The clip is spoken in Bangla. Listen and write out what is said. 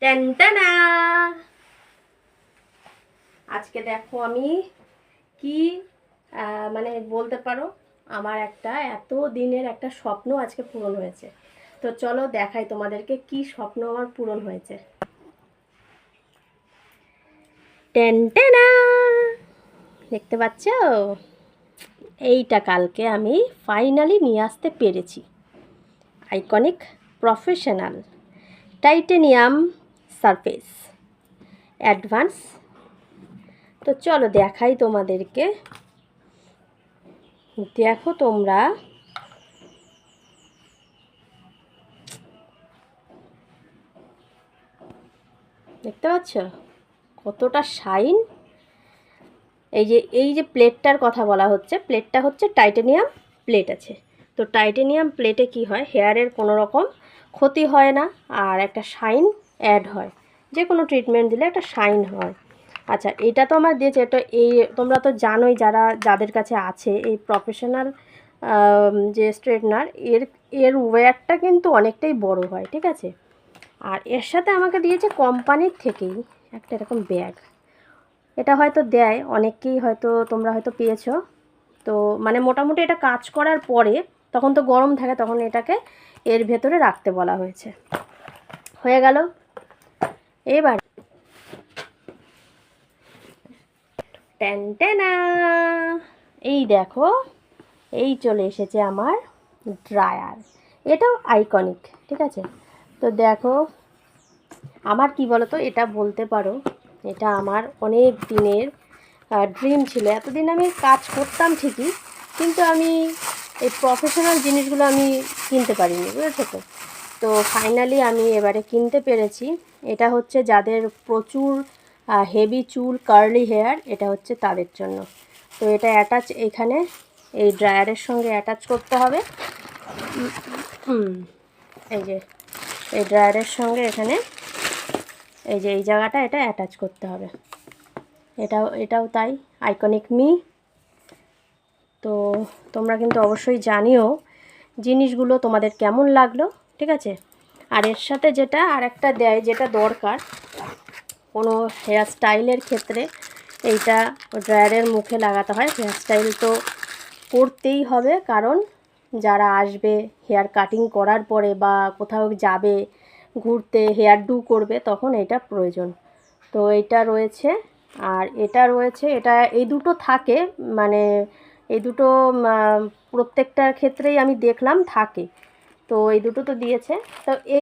টেনটানা আজকে দেখো আমি কি মানে বলতে পারো, আমার একটা এত দিনের একটা স্বপ্ন আজকে পূরণ হয়েছে। তো চলো দেখাই তোমাদেরকে কি স্বপ্ন আমার পূরণ হয়েছে। টেনটানা দেখতে পাচ্ছ, এইটা কালকে আমি ফাইনালি নিয়ে আসতে পেরেছি। Iconic professional titanium surface advance. তো চলো দেখাই তোমাদেরকে, দেখো তোমরা দেখতে পাচ্ছ কতটা শাইন। এই যে প্লেটটার কথা বলা হচ্ছে, প্লেটটা হচ্ছে টাইটেনিয়াম প্লেট আছে। তো টাইটেনিয়াম প্লেটে কি হয়, হেয়ারের কোনো রকম ক্ষতি হয় না, আর একটা শাইন অ্যাড হয়। যে কোনো ট্রিটমেন্ট দিলে একটা শাইন হয়। আচ্ছা, এটা তো আমার দিয়েছে, এটা এই তোমরা তো জানোই, যাদের কাছে আছে এই প্রফেশনাল যে স্ট্রেটনার, এর ওয়্যারটা কিন্তু অনেকটাই বড় হয়, ঠিক আছে। আর এর সাথে আমাকে দিয়েছে কোম্পানির থেকেই একটা এরকম ব্যাগ। এটা হয়তো দেয় অনেককেই, হয়তো তোমরা হয়তো পেয়েছো। তো মানে মোটামুটি এটা কাজ করার পরে তখন তো গরম থাকে, তখন এটাকে এর ভেতরে রাখতে বলা হয়েছে। হয়ে গেল। এবার টেনটেনা এই দেখো, এই চলে এসেছে আমার ড্রায়ার। এটাও আইকনিক, ঠিক আছে। তো দেখো, আমার কি বলো তো, এটা বলতে পারো এটা আমার অনেক দিনের ড্রিম ছিল। এতদিন আমি কাজ করতাম ঠিকই, কিন্তু আমি এই প্রফেশনাল জিনিসগুলো আমি কিনতে পারিনি, বুঝেছো তো। তো ফাইনালি আমি এবারে কিনতে পেরেছি। এটা হচ্ছে যাদের প্রচুর হেভি চুল, কার্লি হেয়ার, এটা হচ্ছে তাদের জন্য। তো এটা অ্যাটাচ এখানে এই ড্রায়ারের সঙ্গে অ্যাটাচ করতে হবে। এই যে এই ড্রায়ারের সঙ্গে এখানে এই যে এই জায়গাটা এটা অ্যাটাচ করতে হবে। এটাও তাই, আইকনিক মি। তো তোমরা কিন্তু অবশ্যই জানিও জিনিসগুলো তোমাদের কেমন লাগলো, ঠিক আছে। আর এর সাথে যেটা আর একটা দেয়, যেটা দরকার কোনো হেয়ার স্টাইলের ক্ষেত্রে, এইটা ড্রায়ারের মুখে লাগাতে হয়। হেয়ার স্টাইল তো করতেই হবে, কারণ যারা আসবে হেয়ার কাটিং করার পরে বা কোথাও যাবে ঘুরতে, হেয়ার ডু করবে, তখন এটা প্রয়োজন। তো এটা রয়েছে, আর এটা রয়েছে, এটা এই দুটো থাকে, মানে এই দুটো প্রত্যেকটার ক্ষেত্রেই আমি দেখলাম থাকে। তো এই দুটো তো দিয়েছে। তো